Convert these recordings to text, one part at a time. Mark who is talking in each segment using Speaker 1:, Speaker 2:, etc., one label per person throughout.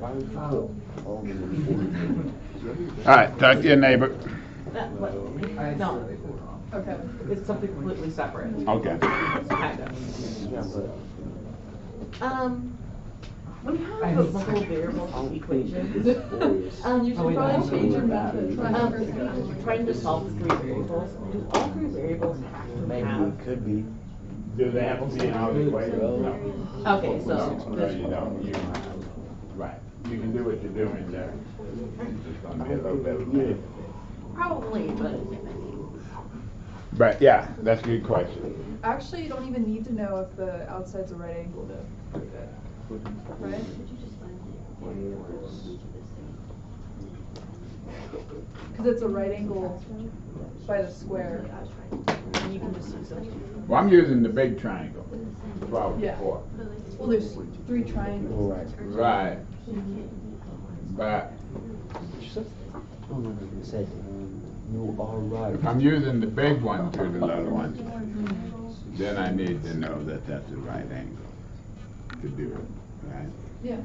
Speaker 1: All right, talk to your neighbor.
Speaker 2: No. Okay. It's something completely separate.
Speaker 1: Okay.
Speaker 2: Kind of. When you have multiple variable equations, you should probably change your method. Trying to solve 3 variables. Do all 3 variables have to have?
Speaker 3: Could be.
Speaker 1: Do they have to be in all the equations? No.
Speaker 2: Okay, so
Speaker 1: No, you don't. Right. You can do what you're doing there. It's just gonna be a little bit of a
Speaker 2: probably, but.
Speaker 1: But yeah, that's a good question.
Speaker 4: Actually, you don't even need to know if the outside's a right angle to prove it. Right? Because it's a right angle by the square. And you can just use it.
Speaker 1: Well, I'm using the big triangle. 12
Speaker 4: Yeah.
Speaker 1: to 4.
Speaker 4: Well, there's 3 triangles.
Speaker 1: Right. But
Speaker 3: Oh no, it said you are right.
Speaker 1: if I'm using the big one to the little one, then I need to know that that's the right angle to do it, right?
Speaker 4: Yeah.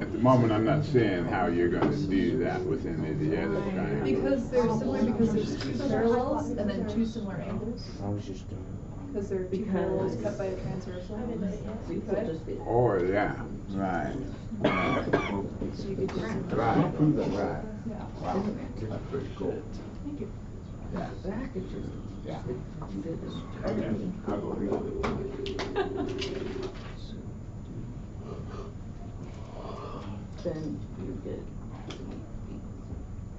Speaker 1: At the moment, I'm not seeing how you're going to do that with any of the other triangles.
Speaker 4: Because they're similar because there's 2 parallels and then 2 similar angles.
Speaker 3: I was just doing.
Speaker 4: Because they're 2 parallels cut by a transversal. Right?
Speaker 1: Oh, yeah, right.
Speaker 4: So you could just
Speaker 1: Right.
Speaker 4: Yeah.
Speaker 1: Wow, that's pretty cool.
Speaker 4: Thank you.
Speaker 1: Yeah. Yeah. Okay, I'll go read it.
Speaker 2: Then you get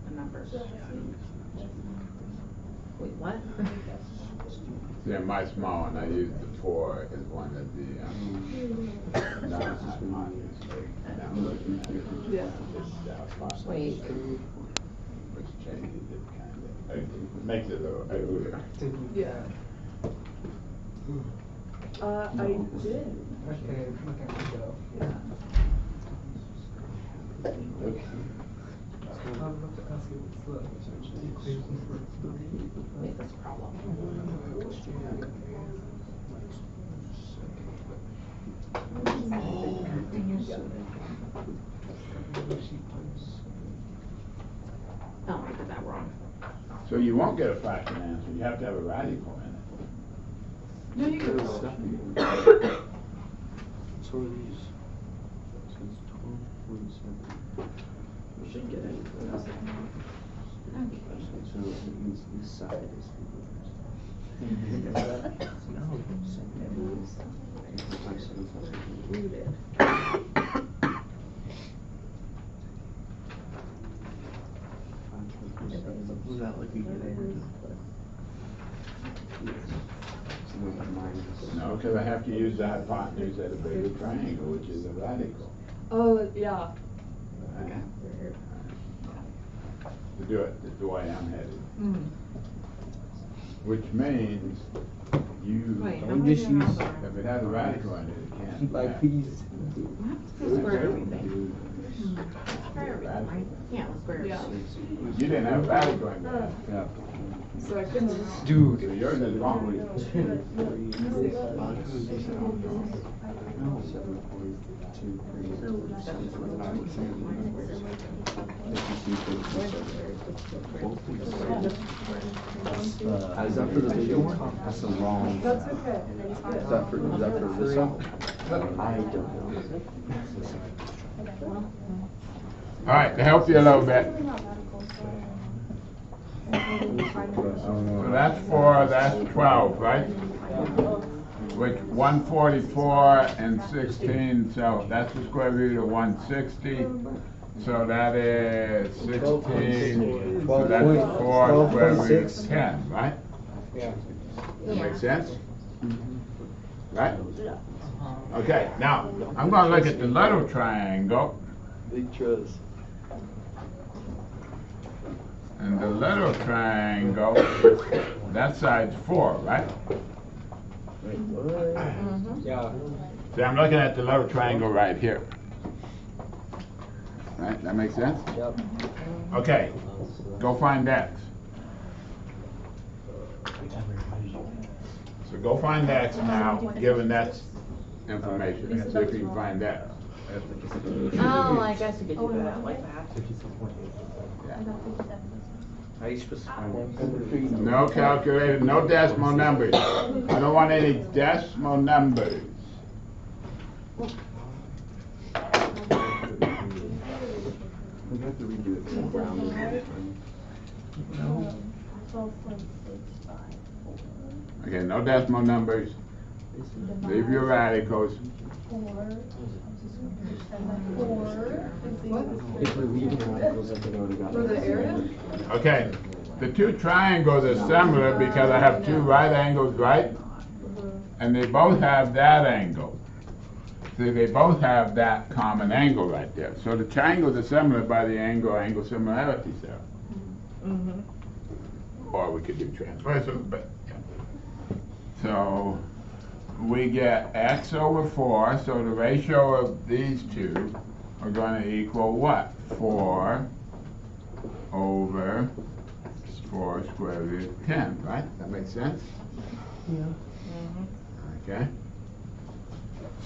Speaker 2: a number. Wait, what?
Speaker 1: Yeah, my small one, I used the 4 as one of the,
Speaker 4: Yeah.
Speaker 2: Wait.
Speaker 1: Which changes it kind of, makes it a little uglier.
Speaker 4: Yeah. I did.
Speaker 5: Okay, look at me go.
Speaker 4: Yeah.
Speaker 1: Okay.
Speaker 5: I'm about to ask you what's the equation for
Speaker 2: Wait, that's a problem. Oh, I did that wrong.
Speaker 1: So you won't get a fraction answer, you have to have a radical in it.
Speaker 4: No, you can.
Speaker 3: So are these. Since 12.7.
Speaker 2: We should get it.
Speaker 3: So it means this side is. Was that like a good answer?
Speaker 1: No, because I have to use the hypotenuse at a bigger triangle, which is a radical.
Speaker 4: Oh, yeah.
Speaker 1: Right? To do it the way I'm headed. Which means you,
Speaker 2: Wait, how
Speaker 3: Don't
Speaker 2: many
Speaker 3: just
Speaker 2: are
Speaker 3: use-
Speaker 2: there?
Speaker 1: if it has a radical in it, it can't.
Speaker 3: Like
Speaker 1: math.
Speaker 3: these.
Speaker 2: Square everything. Square everything, right? Yeah, square
Speaker 4: Yeah.
Speaker 2: everything.
Speaker 1: You didn't have a radical in that.
Speaker 3: Yeah.
Speaker 4: So I couldn't.
Speaker 1: So
Speaker 3: Dude.
Speaker 1: yours is wrong.
Speaker 3: Is that for the bigger one? That's the wrong.
Speaker 4: That's okay.
Speaker 3: Is that for this one? I don't know.
Speaker 1: All right, to help you a little bit. So that's 4, that's 12, right? Which 144 and 16, so that's the square root of 160. So that is 16, so that's 4 square root of 10, right?
Speaker 5: Yeah.
Speaker 1: That makes sense? Right? Okay, now, I'm gonna look at the little triangle.
Speaker 3: Big trust.
Speaker 1: And the little triangle, that side's 4, right?
Speaker 3: Wait, what?
Speaker 5: Yeah.
Speaker 1: See, I'm looking at the little triangle right here. Right, that makes sense?
Speaker 5: Yep.
Speaker 1: Okay, go find x. So go find x now, given that's information, and see if you can find that.
Speaker 2: Oh, I guess you could do that like that.
Speaker 3: How are you supposed to find that?
Speaker 1: No calculator, no decimal numbers. I don't want any decimal numbers.
Speaker 3: We have to redo it from ground.
Speaker 1: Okay, no decimal numbers. Leave your radicals.
Speaker 3: If we're leaving radicals, I think I would've got.
Speaker 4: For the area?
Speaker 1: Okay, the two triangles are similar because I have two right angles, right? And they both have that angle. See, they both have that common angle right there. So the triangles are similar by the angle similarities there. Or we could do transversals, but yeah. So we get x over 4, so the ratio of these two are going to equal what? 4 over 4 square root of 10, right? That makes sense?
Speaker 3: Yeah.
Speaker 1: Okay.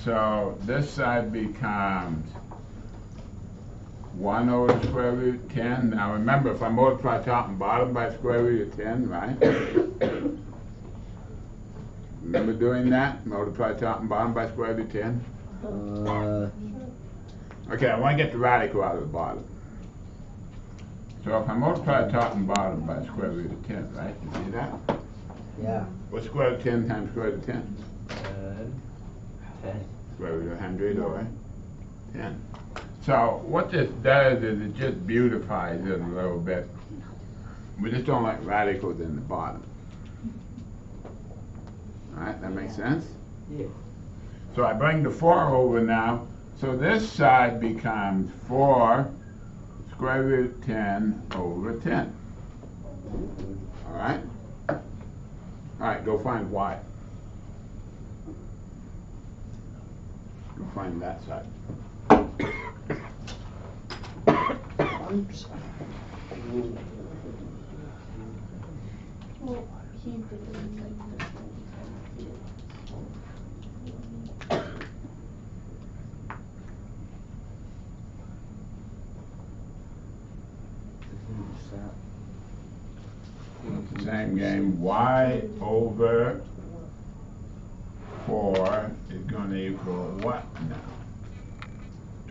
Speaker 1: So this side becomes 1 over the square root of 10. Now remember, if I multiply top and bottom by square root of 10, right? Remember doing that? Multiply top and bottom by square root of 10? Okay, I want to get the radical out of the bottom. So if I multiply top and bottom by square root of 10, right? You see that?
Speaker 3: Yeah.
Speaker 1: What's square root of 10 times square root of 10?
Speaker 3: 10.
Speaker 1: Square root of 100 over 10. So what this does is it just beautifies it a little bit. We just don't like radicals in the bottom. Alright, that makes sense?
Speaker 3: Yeah.
Speaker 1: So I bring the 4 over now. So this side becomes 4 square root of 10 over 10. Alright? Alright, go find y. Go find that side.
Speaker 3: Oops.
Speaker 4: Well, he did
Speaker 1: Same game. Y over 4 is going to equal what now?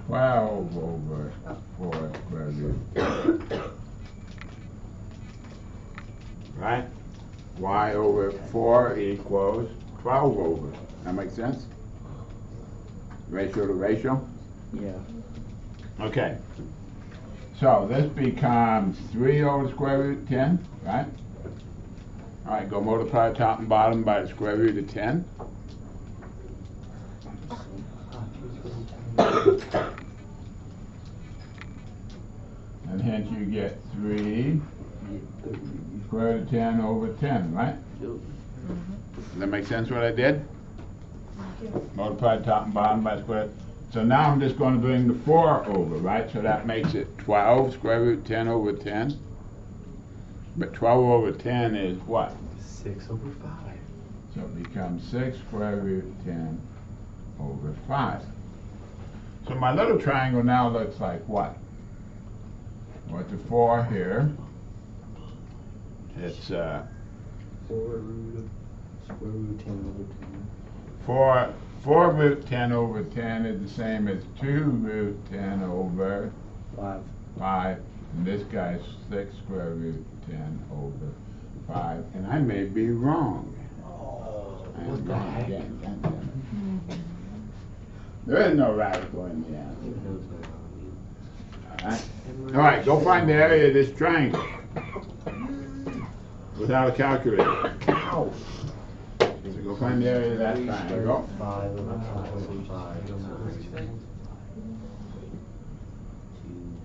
Speaker 1: 12 over 4 square root. Right? Y over 4 equals 12 over. That makes sense? Ratio to ratio?
Speaker 3: Yeah.
Speaker 1: Okay. So this becomes 3 over the square root of 10, right? All right, go multiply top and bottom by the square root of 10. And hence you get 3 square root of 10 over 10, right? Does that make sense what I did? Multiply top and bottom by square. So now I'm just going to bring the 4 over, right? So that makes it 12 square root 10 over 10. But 12 over 10 is what?
Speaker 3: 6 over 5.
Speaker 1: So it becomes 6 square root 10 over 5. So my little triangle now looks like what? Well, it's a 4 here. It's
Speaker 3: 4 root of square root 10 over 10.
Speaker 1: 4 root 10 over 10 is the same as 2 root 10 over 5. And this guy's 6 square root 10 over 5. And I may be wrong.
Speaker 3: What the heck?
Speaker 1: There is no radical in the answer. Alright, go find the area of this triangle without a calculator.
Speaker 3: Ow.
Speaker 1: So go find the area of that triangle.
Speaker 3: 5 over 5 over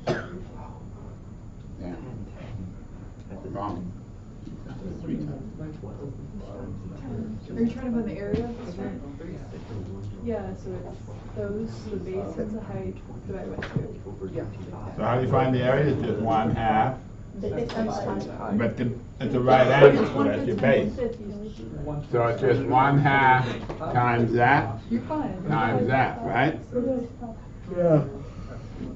Speaker 3: 5.
Speaker 1: Yeah. Wrong. 3 times.
Speaker 4: Are you trying to find the area of this one? Yeah, so it's those, the base, that's the height divided by 2. Yeah.
Speaker 1: So how do you find the area? It's just 1/2 But at the right angle, so that's your base. So it's just 1/2 times that
Speaker 4: You're fine.
Speaker 1: times that, right?
Speaker 3: Yeah.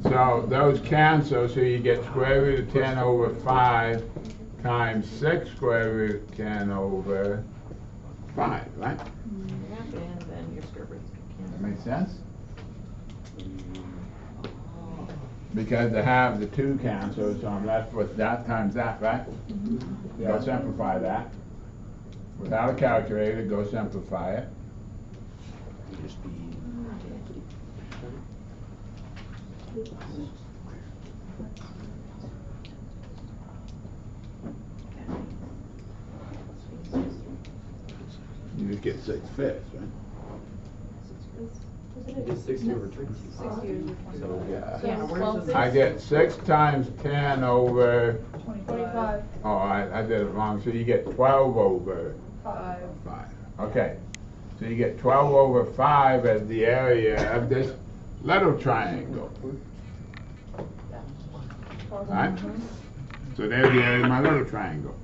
Speaker 1: So those cancel, so you get square root of 10 over 5 times 6 square root of 10 over 5, right?
Speaker 2: Yeah, and then your square roots
Speaker 1: That
Speaker 2: can
Speaker 1: makes sense? Because to have the 2 cancel, so I'm left with that times that, right? Go simplify that. Without a calculator, go simplify it.
Speaker 3: Just be.
Speaker 1: You just get 6/5, right?
Speaker 5: You get 60 over 20.
Speaker 4: 60
Speaker 5: So,
Speaker 1: Yeah.
Speaker 2: Yeah, where's the
Speaker 1: I get 6 times 10 over,
Speaker 4: 25.
Speaker 1: oh, I did it wrong, so you get 12 over
Speaker 4: 5.
Speaker 1: 5. Okay, so you get 12 over 5 as the area of this little triangle. Right? So there's the area of my little triangle.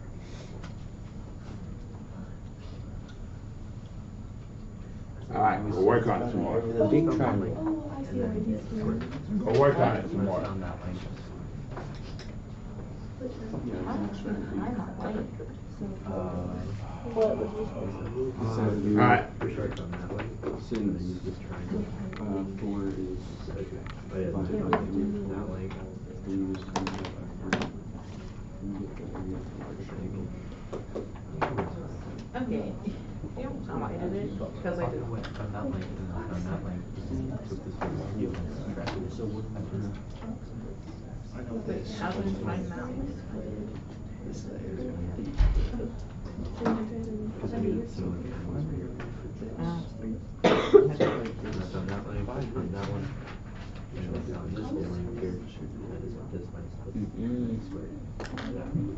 Speaker 1: All right, we'll work on it some more.
Speaker 3: The big triangle.
Speaker 1: We'll work on it some more. All right.
Speaker 2: Okay. Yeah, I did it because I did. How do you find that?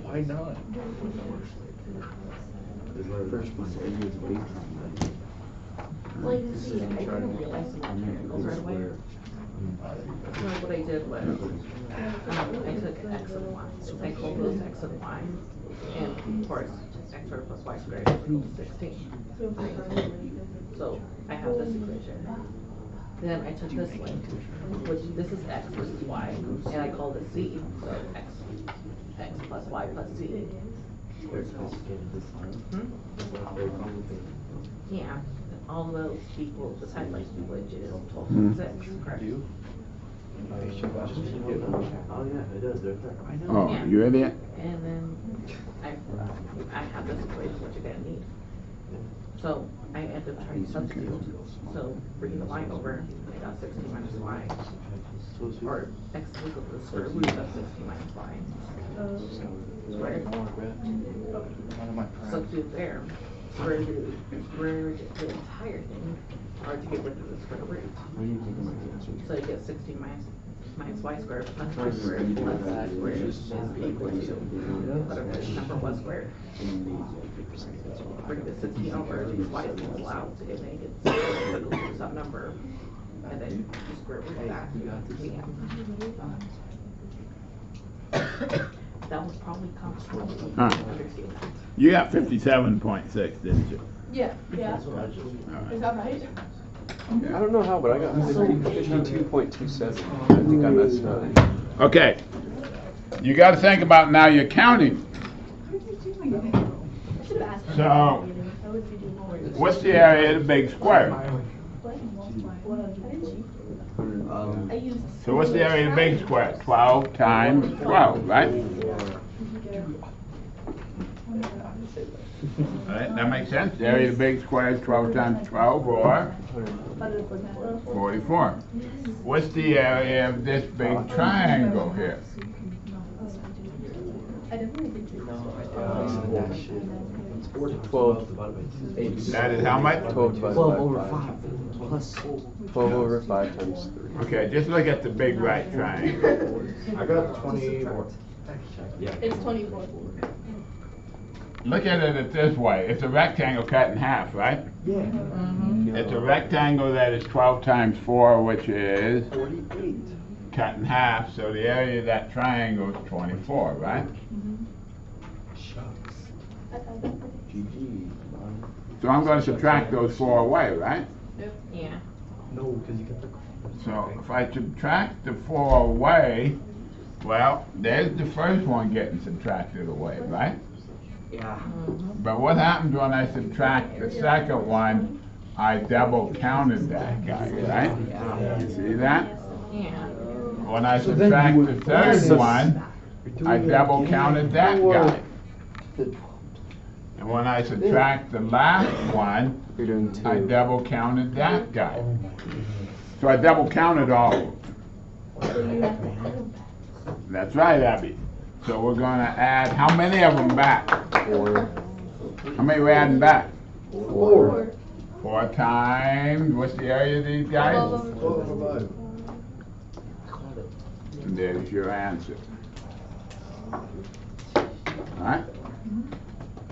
Speaker 5: why not?
Speaker 3: First one, area is big.
Speaker 2: Well, you see, I didn't realize the triangles right away. So what I did was, I took x and y, I called those x and y, and of course, x squared plus y squared equals 16. So I have this equation. Then I took this one, which this is x versus y, and I called it z, so x plus y plus z. Yeah, all those equal, the side like which is 12.6, correct?
Speaker 5: Oh, yeah, it does, right there. I know.
Speaker 1: Oh,
Speaker 2: Yeah.
Speaker 1: you idiot?
Speaker 2: And then I have this equation which you're gonna need. So I ended up trying to substitute. So bringing the y over, I got 16 minus y. Or x is equal to the square root of 16 minus y. Squared. Substitute there. Square root the entire thing, or to get rid of the square root. So you get 16 minus y squared plus y squared plus z squared is equal to whatever the number was squared. Bring the 16 over, these y cancel out, and then you get equal to some number, and then you square root of that. Yeah. That was probably complicated.
Speaker 1: Huh.
Speaker 2: Understand that.
Speaker 1: You got 57.6, didn't you?
Speaker 4: Yeah.
Speaker 1: All right.
Speaker 4: Is that right?
Speaker 6: I don't know how, but I got 52.27. I think I messed up.
Speaker 1: Okay. You got to think about now you're counting. So, what's the area of the big square? So what's the area of the big square? 12 times 12, right? Alright, that makes sense. The area of the big square is 12 times 12, or 44. What's the area of this big triangle here?
Speaker 4: I definitely think you
Speaker 6: 12.
Speaker 1: That is how much?
Speaker 6: 12 divided
Speaker 3: 12
Speaker 6: by
Speaker 3: over
Speaker 6: 5.
Speaker 3: 5 plus
Speaker 6: 12 over 5 times 3.
Speaker 1: Okay, just look at the big right triangle.
Speaker 5: I got 24. Yeah.
Speaker 4: It's 24.
Speaker 1: Look at it this way. It's a rectangle cut in half, right?
Speaker 3: Yeah.
Speaker 1: It's a rectangle that is 12 times 4, which is
Speaker 3: 48.
Speaker 1: cut in half, so the area of that triangle is 24, right?
Speaker 3: Shucks. GG.
Speaker 1: So I'm going to subtract those 4 away, right?
Speaker 2: Yeah.
Speaker 3: No, because you get the.
Speaker 1: So if I subtract the 4 away, well, there's the first one getting subtracted away, right?
Speaker 3: Yeah.
Speaker 1: But what happens when I subtract the second one? I double counted that guy, right?
Speaker 3: Yeah.
Speaker 1: You see that?
Speaker 2: Yeah.
Speaker 1: When I subtract the third one, I double counted that guy. And when I subtract the last one,
Speaker 6: You're doing 2.
Speaker 1: I double counted that guy. So I double counted all of them. That's right, Abby. So we're gonna add, how many of them back?
Speaker 6: 4.
Speaker 1: How many we adding back?
Speaker 3: 4.
Speaker 1: 4 times, what's the area of these guys? And there's your answer. Alright?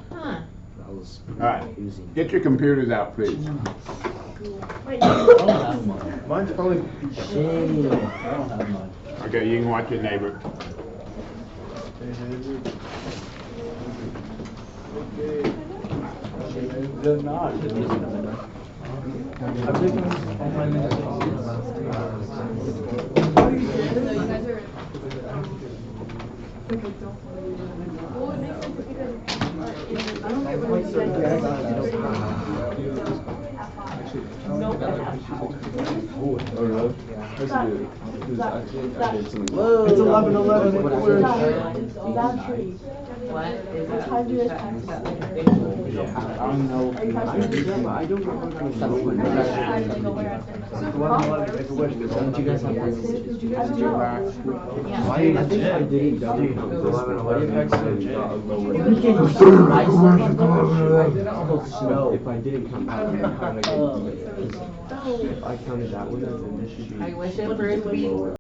Speaker 2: Huh.
Speaker 3: That was
Speaker 1: Alright,
Speaker 3: confusing.
Speaker 1: get your computers out, please.
Speaker 3: Mine's probably. Shame. I don't have mine.
Speaker 1: Okay, you can watch your neighbor.
Speaker 3: They're not.
Speaker 5: I've taken all my minutes.
Speaker 4: No, you guys are. Okay, don't. Well, it makes sense if you guys. I don't get what you said.
Speaker 2: No, but
Speaker 6: Oh, really? Let's do it. I did something.
Speaker 3: Whoa. It's 11:11.
Speaker 2: what is
Speaker 4: What
Speaker 2: that?
Speaker 4: time do you guys practice?
Speaker 3: I don't know. I don't know. Don't you guys have
Speaker 4: Did you guys do
Speaker 3: Why? I think I didn't. No, if I didn't come back, I counted that one as an issue.
Speaker 2: I wish it for it to be 11,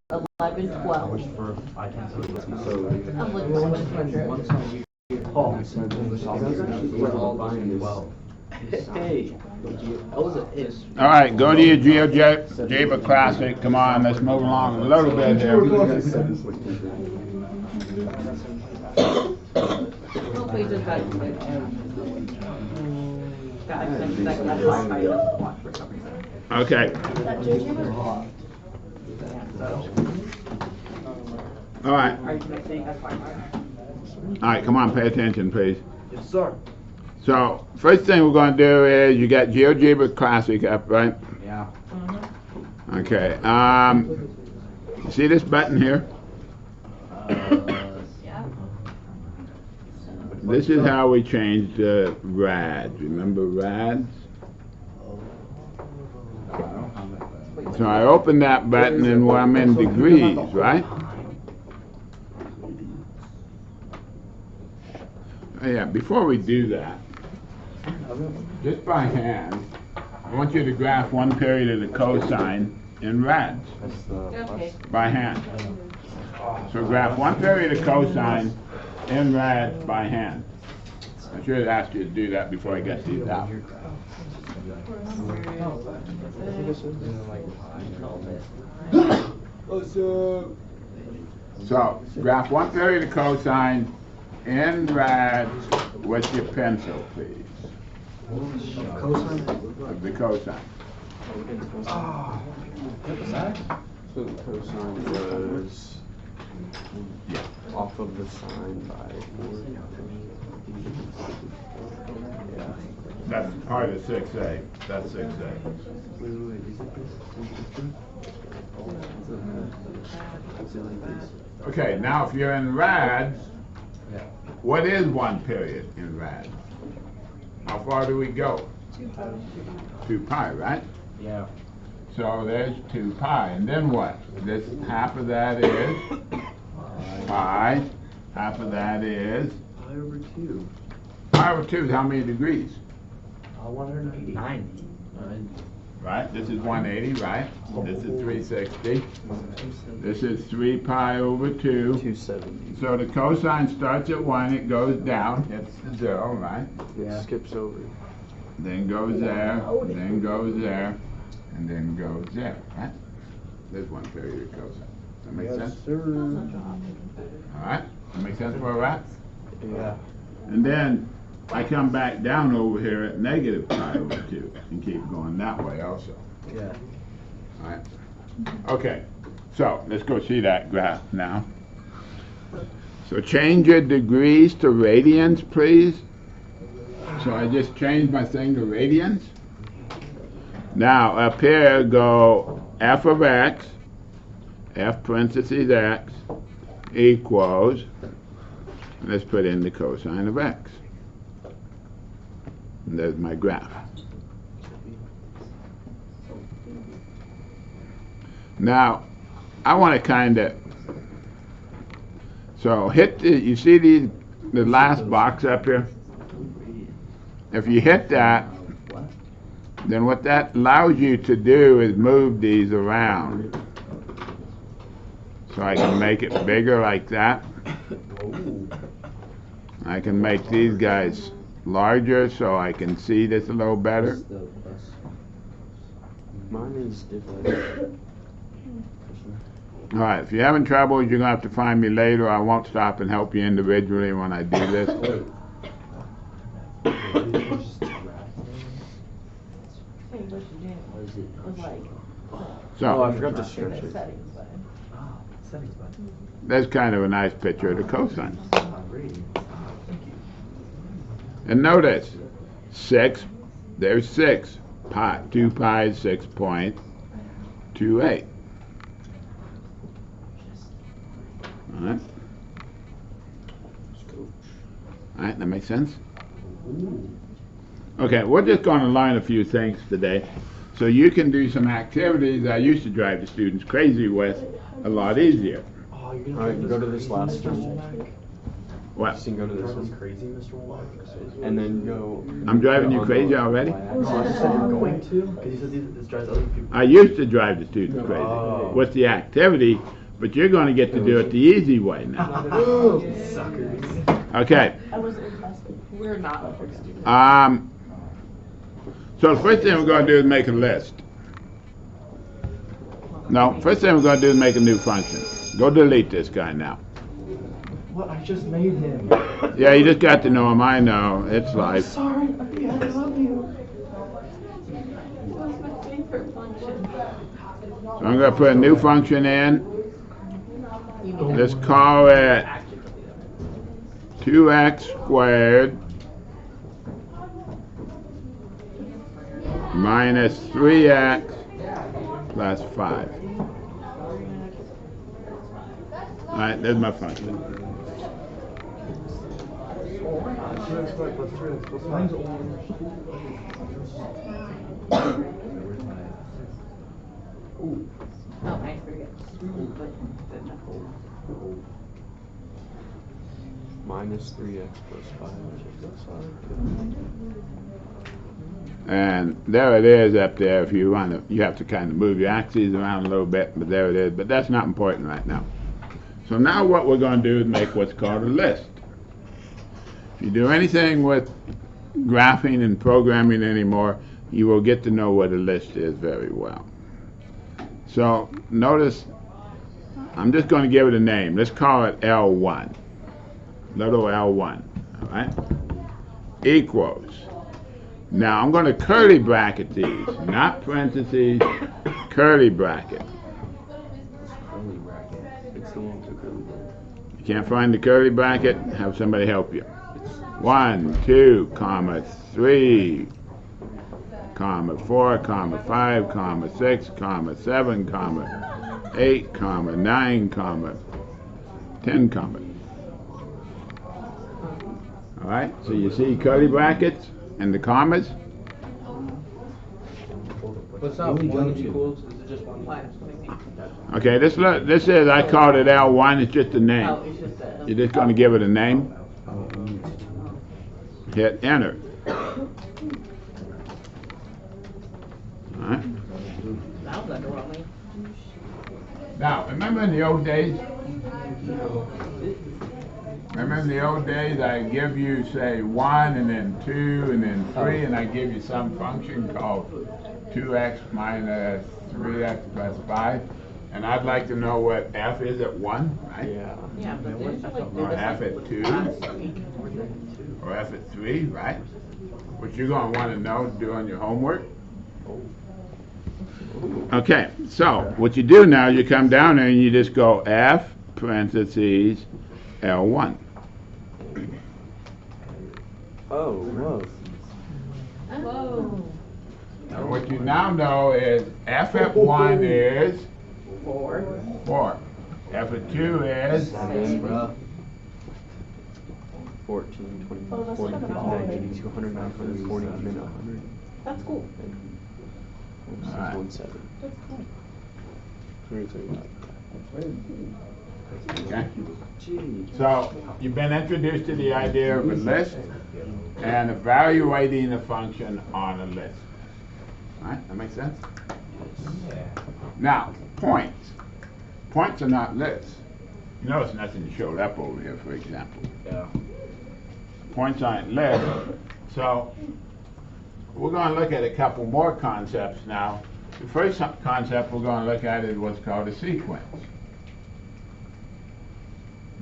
Speaker 2: 12.
Speaker 3: I can tell you.
Speaker 2: I'm looking for 100.
Speaker 3: We're all buying this. Hey, that was a hit.
Speaker 1: Alright, go to your GeoGebra Classic. Come on, let's move along a little bit here.
Speaker 2: Hopefully it just got connected that Wi-Fi doesn't watch for some reason.
Speaker 1: Okay. Alright,
Speaker 2: Are you connecting that Wi-Fi?
Speaker 1: alright, come on, pay attention, please.
Speaker 3: Yes, sir.
Speaker 1: So, first thing we're going to do is, you got GeoGebra Classic up, right?
Speaker 3: Yeah.
Speaker 1: Okay, see this button here? This is how we changed the rads. Remember rads? So I open that button and well, I'm in degrees, right? Oh, yeah, before we do that, just by hand, I want you to graph one period of the cosine in rads,
Speaker 2: Okay.
Speaker 1: by hand. So graph one period of cosine in rads by hand. I should have asked you to do that before I get these out. So graph one period of cosine in rads with your pencil, please. Of the cosine.
Speaker 6: So the cosine was off of the sine by 4. Yeah.
Speaker 1: That's part of 6A. That's 6A. Okay, now if you're in rads, what is one period in rads? How far do we go? 2 pi, right?
Speaker 3: Yeah.
Speaker 1: So there's 2 pi, and then what? This half of that is pi, half of that is
Speaker 3: Pi over 2.
Speaker 1: pi over 2 is how many degrees?
Speaker 3: 189.
Speaker 1: Right? This is 180, right? This is 360. This is 3 pi over 2.
Speaker 6: 270.
Speaker 1: So the cosine starts at 1, it goes down, it's 0, right?
Speaker 6: It skips over.
Speaker 1: Then goes there, then goes there, and then goes there, right? There's one period of cosine. That make
Speaker 3: Yes,
Speaker 1: sense?
Speaker 3: sir.
Speaker 1: Alright, that make sense for a rat?
Speaker 3: Yeah.
Speaker 1: And then I come back down over here at negative pi over 2 and keep going that way also.
Speaker 3: Yeah.
Speaker 1: Alright. Okay, so let's go see that graph now. So change your degrees to radians, please. So I just changed my thing to radians. Now up here go f of x, f parentheses x, equals, let's put in the cosine of x. And there's my graph. Now, I want to kind of, so hit the, you see the last box up here? If you hit that, then what that allows you to do is move these around. So I can make it bigger like that. I can make these guys larger so I can see this a little better.
Speaker 3: Mine is different.
Speaker 1: Alright, if you're having trouble, you're going to have to find me later. I won't stop and help you individually when I do this.
Speaker 6: Oh, I
Speaker 1: So,
Speaker 6: forgot to stretch it.
Speaker 2: Settings button.
Speaker 5: Settings button.
Speaker 1: that's kind of a nice picture of the cosine.
Speaker 5: Thank you.
Speaker 1: And notice, 6, there's 6. Pi, 2 pi is 6.28. Alright? Alright, that makes sense? Okay, we're just going to learn a few things today. So you can do some activities I used to drive the students crazy with a lot easier.
Speaker 5: Oh, you're gonna
Speaker 6: Alright, go to this last one.
Speaker 1: What?
Speaker 6: Just go to this
Speaker 5: Drive us
Speaker 6: one.
Speaker 5: crazy, Mr. Wallach.
Speaker 6: And then go.
Speaker 1: I'm driving you
Speaker 6: on
Speaker 1: crazy
Speaker 6: the
Speaker 1: already?
Speaker 5: No, I just said you're going to, because you said this drives other people.
Speaker 1: I used to drive the students crazy
Speaker 5: Oh.
Speaker 1: with the activity, but you're going to get to do it the easy way now.
Speaker 5: Suckers.
Speaker 1: Okay.
Speaker 2: I was impressed. We're not perfect students.
Speaker 1: So the first thing we're going to do is make a list. No, first thing we're going to do is make a new function. Go delete this guy now.
Speaker 5: What? I just made him.
Speaker 1: Yeah, you just got to know him. I know. It's life.
Speaker 5: Sorry, I love you.
Speaker 2: What's my favorite function?
Speaker 1: So I'm going to put a new function in. Let's call it 2x squared minus 3x plus 5. Alright, there's my function.
Speaker 5: 2x squared plus 3x plus 5. Mine's orange.
Speaker 2: Oh, nice, very good. But good enough.
Speaker 6: Minus 3x plus 5.
Speaker 1: And there it is up there. If you want to, you have to kind of move your axes around a little bit, but there it is. But that's not important right now. So now what we're going to do is make what's called a list. If you do anything with graphing and programming anymore, you will get to know what a list is very well. So notice, I'm just going to give it a name. Let's call it L1. Little L1. All right? Equals. Now I'm going to curly bracket these, not parentheses, curly bracket.
Speaker 6: Curly bracket. It's the one with the curly bracket.
Speaker 1: You can't find the curly bracket? Have somebody help you. 1, 2, comma, 3, comma, 4, comma, 5, comma, 6, comma, 7, comma, 8, comma, 9, comma, 10, comma. All right, so you see curly brackets and the commas?
Speaker 5: What's not one equals? Is it just one
Speaker 2: What?
Speaker 5: equals?
Speaker 2: What do you mean?
Speaker 1: Okay, this is, I called it L1, it's just a
Speaker 2: Oh,
Speaker 1: name.
Speaker 2: it's just a.
Speaker 1: You're just going to give it a name. Hit enter. All right.
Speaker 2: That was underwhelming.
Speaker 1: Now, remember in the old days? Remember in the old days, I give you, say, 1 and then 2 and then 3, and I give you some function called 2x minus 3x plus 5, And I'd like to know what f is at 1, right?
Speaker 6: Yeah.
Speaker 2: Yeah, but didn't you like do
Speaker 1: Or
Speaker 2: this
Speaker 1: f
Speaker 2: like
Speaker 1: at 2,
Speaker 2: last week?
Speaker 1: or f at 3, right? Which you're going to want to know to do on your homework. Okay, so what you do now, you come down there and you just go f parentheses L1.
Speaker 6: Oh, whoa.
Speaker 4: Whoa.
Speaker 1: And what you now know is f at 1 is 4. F at 2 is
Speaker 6: 14, 20,
Speaker 2: Oh, that's
Speaker 6: 40,
Speaker 2: not
Speaker 6: 50,
Speaker 2: bad.
Speaker 6: 90, 80, 200, 900, 40, 100.
Speaker 2: That's cool.
Speaker 1: Alright.
Speaker 6: 1.7.
Speaker 2: That's cool.
Speaker 6: 335.
Speaker 1: Okay. So you've been introduced to the idea of a list and evaluating a function on a list. All right, that makes sense? Now, points. Points are not lists. You notice nothing showed up over here, for example.
Speaker 3: Yeah.
Speaker 1: Points aren't lists. So we're going to look at a couple more concepts now. The first concept we're going to look at is what's called a sequence.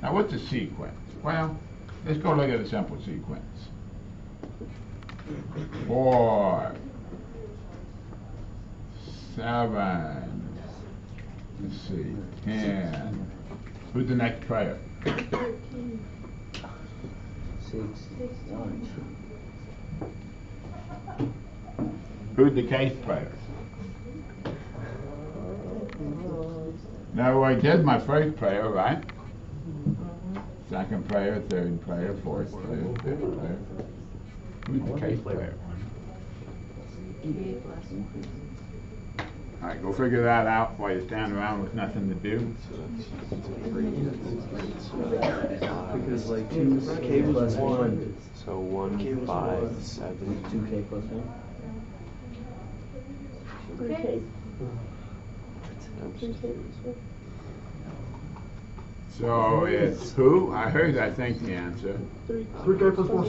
Speaker 1: Now, what's a sequence? Well, let's go look at a simple sequence. 4, 7, let's see, 10. Who's the next player?
Speaker 3: 6, 1.
Speaker 1: Who's the case player? In other words, here's my first player, right? Second player, third player, fourth player, fifth player. Who's the case player? All right, go figure that out while you stand around with nothing to do.
Speaker 6: Because like
Speaker 3: K was 1.
Speaker 6: So 1, 5, 7.
Speaker 3: 2K plus 1.
Speaker 4: Okay.
Speaker 1: So it's who? I heard, I think, the answer.
Speaker 5: 3K plus 1.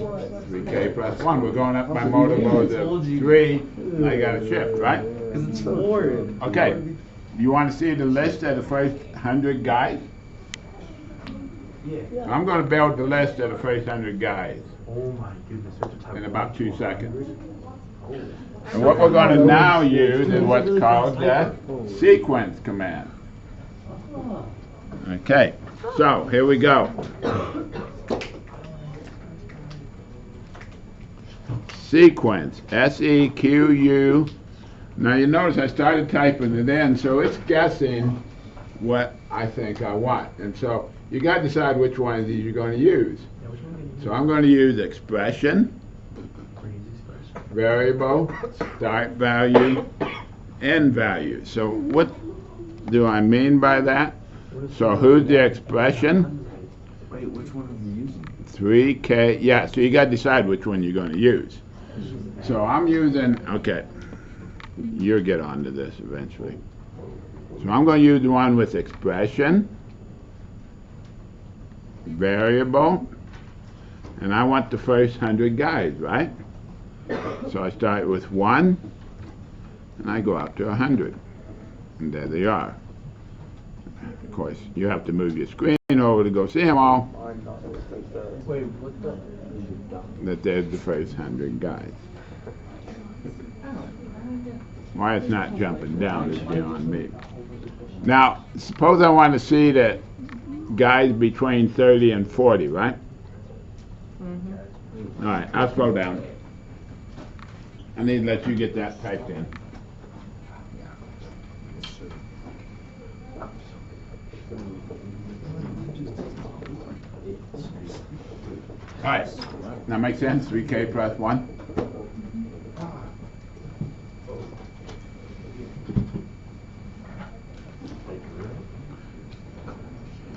Speaker 1: 3K plus 1. We're going up by motor mode of 3. I got a shift, right?
Speaker 3: Because it's 4.
Speaker 1: Okay. You want to see the list of the first 100 guys?
Speaker 5: Yeah.
Speaker 1: I'm going to build the list of the first 100 guys
Speaker 5: Oh my goodness, such a type
Speaker 1: in
Speaker 5: of
Speaker 1: about 2 seconds. And what we're going to now use is what's called the sequence command. Okay, so here we go. Sequence, S-E-Q-U. Now you notice I started typing it in, so it's guessing what I think I want. And so you got to decide which one of these you're going to use. So I'm going to use expression, variable, start value, end value. So what do I mean by that? So who's the expression?
Speaker 3: Wait, which one are you using?
Speaker 1: 3K, yeah, so you got to decide which one you're going to use. So I'm using, okay, you'll get onto this eventually. So I'm going to use the one with expression, variable, and I want the first 100 guys, right? So I start with 1, and I go out to 100. And there they are. Of course, you have to move your screen over to go see them all.
Speaker 3: Wait, what the?
Speaker 1: That there's the first 100 guys. Why it's not jumping down is beyond me. Now, suppose I want to see the guys between 30 and 40, right? All right, I'll slow down. I need to let you get that typed in. All right, that makes sense? 3K plus 1?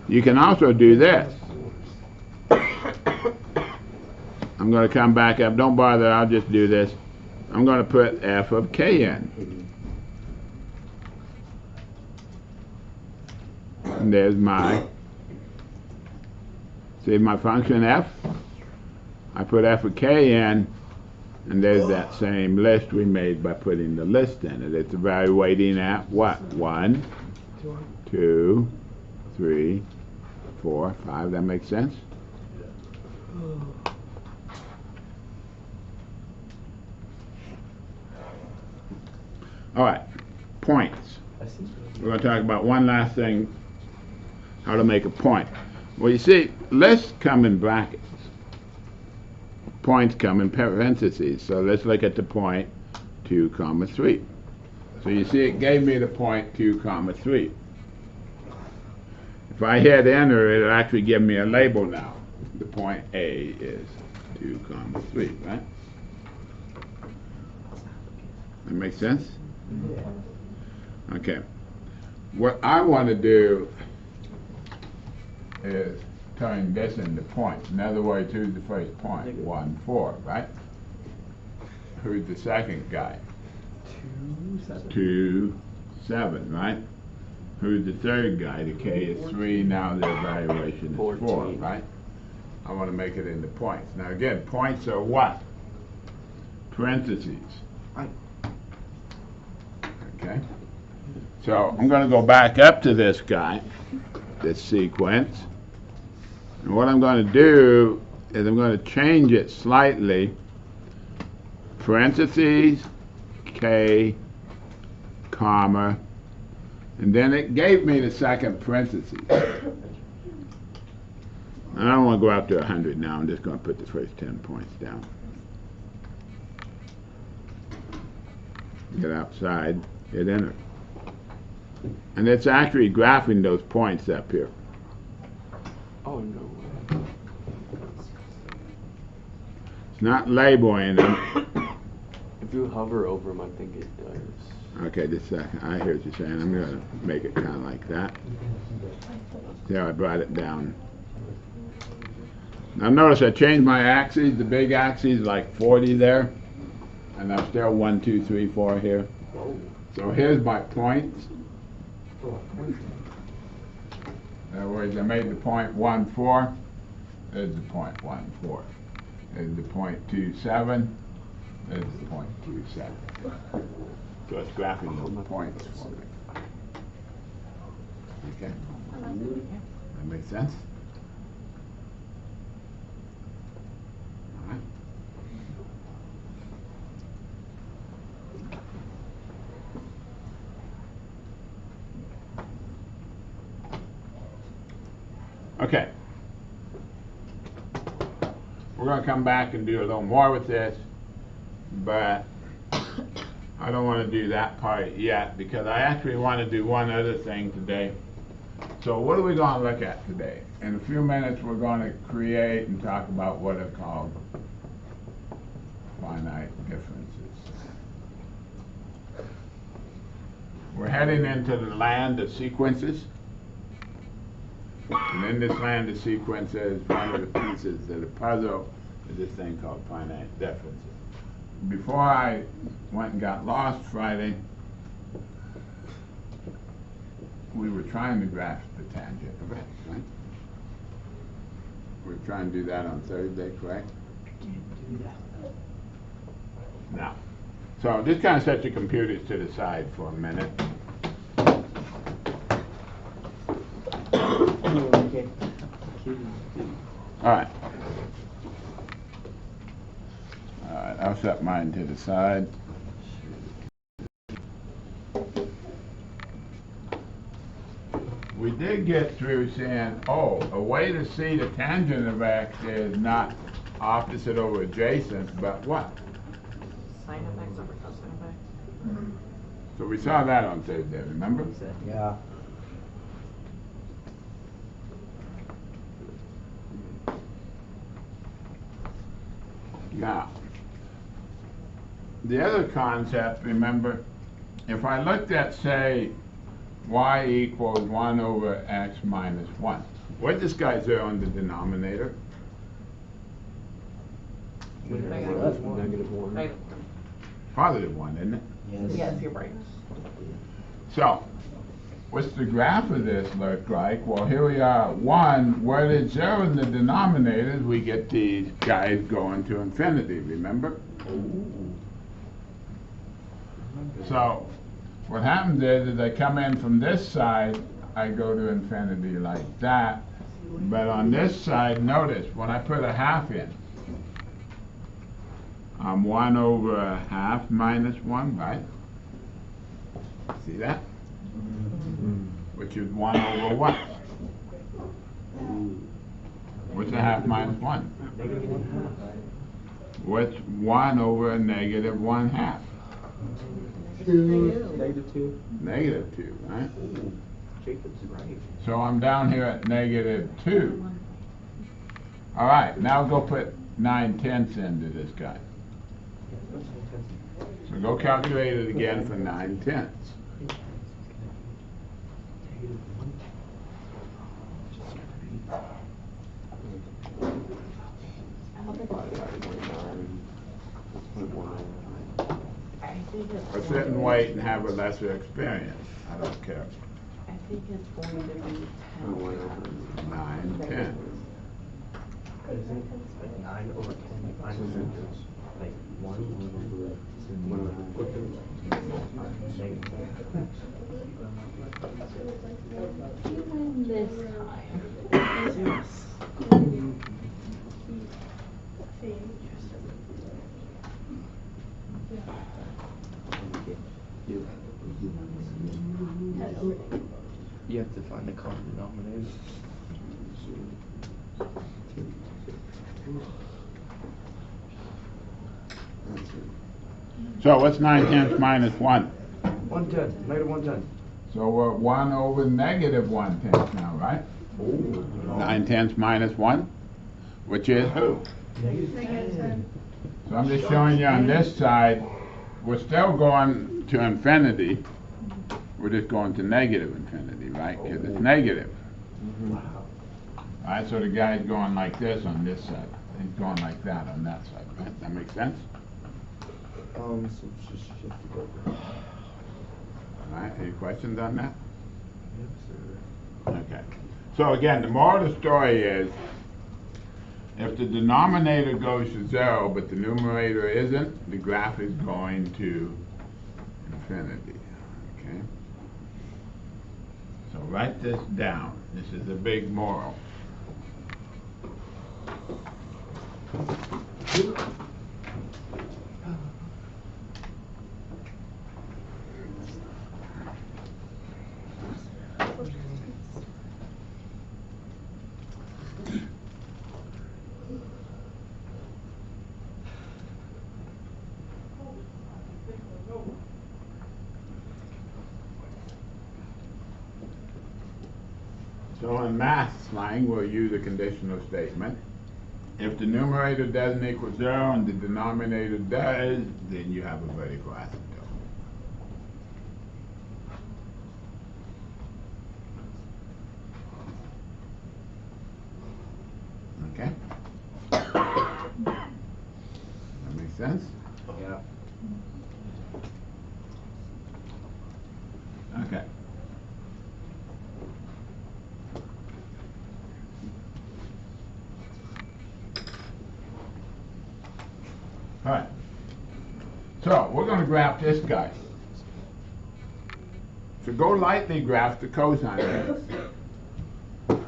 Speaker 1: You can also do this. I'm going to come back up. Don't bother, I'll just do this. I'm going to put f of k in. And there's my, see my function f? I put f of k in, and there's that same list we made by putting the list in it. It's evaluating at what? 1, 2, 3, 4, 5. That makes sense? All right, points. We're going to talk about one last thing, how to make a point. Well, you see, lists come in brackets. Points come in parentheses. So let's look at the point 2, 3. So you see it gave me the point 2, 3. If I hit enter, it'll actually give me a label now. The point A is 2, 3, right? That makes sense? Okay. What I want to do is turn this into points. In other words, who's the first point? 1, 4, right? Who's the second guy? 2, 7, right? Who's the third guy? The K is 3, now the evaluation is 4, right? I want to make it into points. Now again, points are what? Parentheses. Okay? So I'm going to go back up to this guy, this sequence. And what I'm going to do is I'm going to change it slightly. Parentheses, K, comma, and then it gave me the second parentheses. I don't want to go out to 100 now. I'm just going to put the first 10 points down. Get outside, hit enter. And it's actually graphing those points up here.
Speaker 6: Oh, no way.
Speaker 1: It's not labeling them.
Speaker 6: If you hover over them, I think it does.
Speaker 1: Okay, just a second. I hear what you're saying. I'm going to make it kind of like that. There, I brought it down. Now notice I changed my axes. The big axis like 40 there. And I'm still 1, 2, 3, 4 here. So here's my points. In other words, I made the point 1, 4. There's the point 1, 4. There's the point 2, 7. There's the point 2, 7. So it's graphing those points for me. Okay? That makes sense? All right. Okay. We're going to come back and do a little more with this, but I don't want to do that part yet because I actually want to do one other thing today. So what are we going to look at today? In a few minutes we're going to create and talk about what are called finite differences. We're heading into the land of sequences. And in this land of sequences, one of the pieces of the puzzle is this thing called finite differences. Before I went and got lost Friday, we were trying to graph the tangent of x, right? We were trying to do that on Thursday, correct? Now, so just kind of set your computers to the side for a minute. All right. I'll set mine to the side. We did get through saying, oh, a way to see the tangent of x is not opposite over adjacent, but what?
Speaker 2: Sine of x over cosine of x.
Speaker 1: So we saw that on Thursday, remember?
Speaker 3: Yeah.
Speaker 1: Now, the other concept, remember, if I looked at, say, y equals 1 over x minus 1, what this guy's there on the denominator?
Speaker 6: Negative 1.
Speaker 2: Right.
Speaker 1: Positive 1, isn't it?
Speaker 2: Yes, you're right.
Speaker 1: So, what's the graph of this look like? Well, here we are at 1. Where there's 0 in the denominators, we get these guys going to infinity, remember? So, what happens is I come in from this side, I go to infinity like that. But on this side, notice, when I put a half in, I'm 1 over a half minus 1, right? See that? Which is 1 over what? What's a half minus 1? What's 1 over negative 1 half?
Speaker 3: Negative 2.
Speaker 1: Negative 2, right?
Speaker 3: Ooh, Jacob's right.
Speaker 1: So I'm down here at negative 2. All right, now go put 9/10 into this guy. So go calculate it again for 9/10.
Speaker 2: I think it's
Speaker 1: Or
Speaker 2: going
Speaker 1: sit and
Speaker 2: to
Speaker 1: wait and have a lesser experience. I don't care.
Speaker 2: I think it's going to be
Speaker 1: 9/10.
Speaker 3: 9 over 10 minus like 1 over
Speaker 2: You win this time.
Speaker 3: You have to find the common denominator.
Speaker 1: So what's 9/10 minus 1?
Speaker 3: 110, negative 110.
Speaker 1: So we're 1 over negative 1/10 now, right? 9/10 minus 1, which is who?
Speaker 4: Negative 10.
Speaker 1: So I'm just showing you on this side, we're still going to infinity. We're just going to negative infinity, right? Because it's negative. All right, so the guy's going like this on this side. He's going like that on that side, right? That makes sense?
Speaker 3: So it's just shift it over.
Speaker 1: All right, any questions on that?
Speaker 3: Yes, sir.
Speaker 1: Okay. So again, the moral of the story is, if the denominator goes to 0, but the numerator isn't, the graph is going to infinity, okay? So write this down. This is a big moral. So in math slang, we'll use a conditional statement. If the numerator doesn't equal 0 and the denominator does, then you have a vertical asymptote. Okay? That makes sense?
Speaker 3: Yeah.
Speaker 1: Okay. All right. So we're going to graph this guy. So go lightly graph the cosine of this.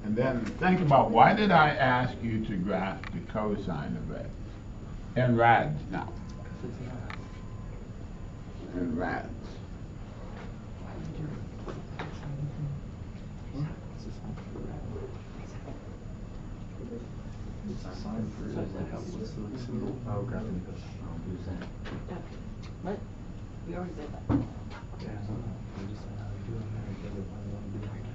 Speaker 1: And then think about, why did I ask you to graph the cosine of it? In rads now. In rads.
Speaker 3: Oh, gravity.
Speaker 2: What? We already did that.
Speaker 3: Yeah, I'm just saying how to do it. I get it. Why do I want to do it like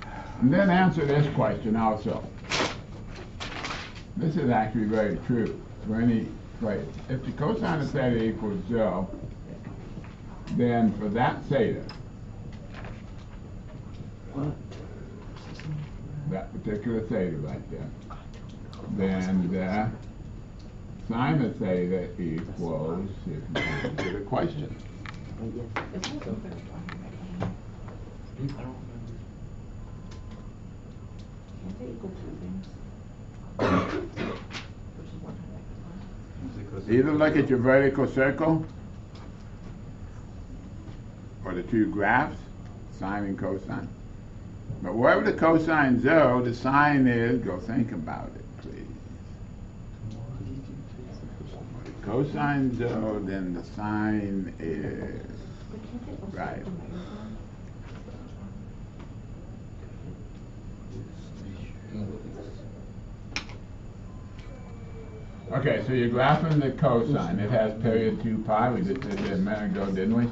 Speaker 3: that?
Speaker 1: And then answer this question also. This is actually very true for any equation. If the cosine of theta equals 0, then for that theta, that particular theta right there, then the sine of theta equals, if you answer the question.
Speaker 2: It's not so fair.
Speaker 3: I don't remember.
Speaker 2: Can't they equal two things? Which is 1 times x.
Speaker 1: Either look at your vertical circle or the two graphs, sine and cosine. But wherever the cosine 0, the sine is, go think about it, please. Cosine 0, then the sine is, right. Okay, so you're graphing the cosine. It has period 2 pi. We just did that a minute ago, didn't we?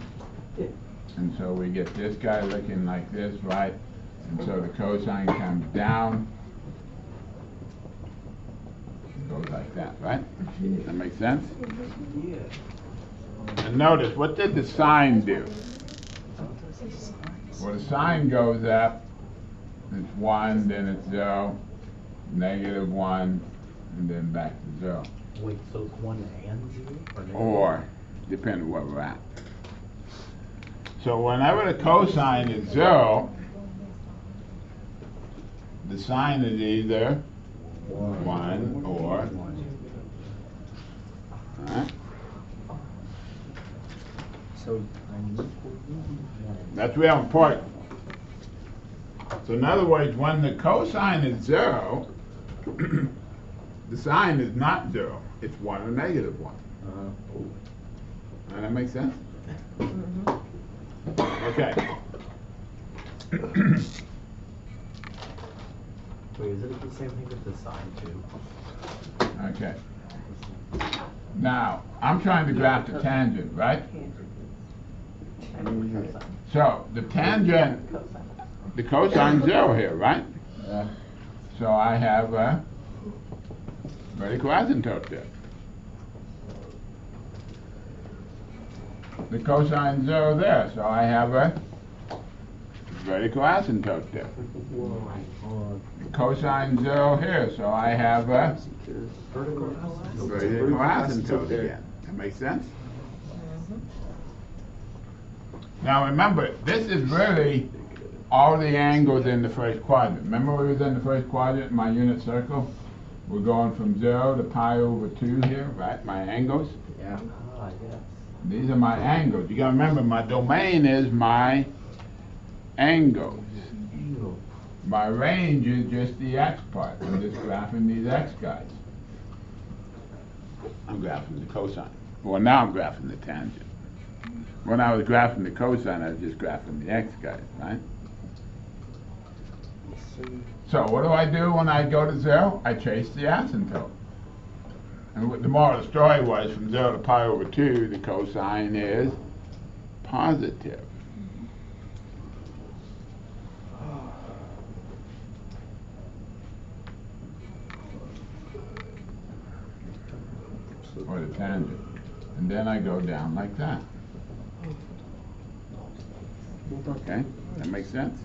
Speaker 1: And so we get this guy looking like this, right? And so the cosine comes down. It goes like that, right? That makes sense? And notice, what did the sine do? Well, the sine goes up. It's 1, then it's 0, -1, and then back to 0.
Speaker 3: Wait, so it's 1 and 0?
Speaker 1: Or, depending where we're at. So whenever the cosine is 0, the sine is either 1 or, alright?
Speaker 3: So
Speaker 1: That's real important. So in other words, when the cosine is 0, the sine is not 0. It's 1 or -1. Does that make sense? Okay.
Speaker 3: wait, is it the same thing with the sine too?
Speaker 1: Okay. Now, I'm trying to graph the tangent, right? So, the tangent, the cosine's 0 here, right? So I have a vertical asymptote there. The cosine's 0 there, so I have a vertical asymptote there. The cosine's 0 here, so I have a vertical asymptote again. That makes sense? Now remember, this is really all the angles in the first quadrant. Remember we was in the first quadrant, my unit circle? We're going from 0 to pi over 2 here, right? My angles.
Speaker 3: Yeah. Ah, yes.
Speaker 1: These are my angles. You gotta remember, my domain is my angles. My range is just the x part. I'm just graphing these x guys. I'm graphing the cosine. Well, now I'm graphing the tangent. When I was graphing the cosine, I was just graphing the x guys, right? So what do I do when I go to 0? I chase the asymptote. And what the moral of the story was, from 0 to pi over 2, the cosine is positive. Or the tangent. And then I go down like that. Okay? That makes sense?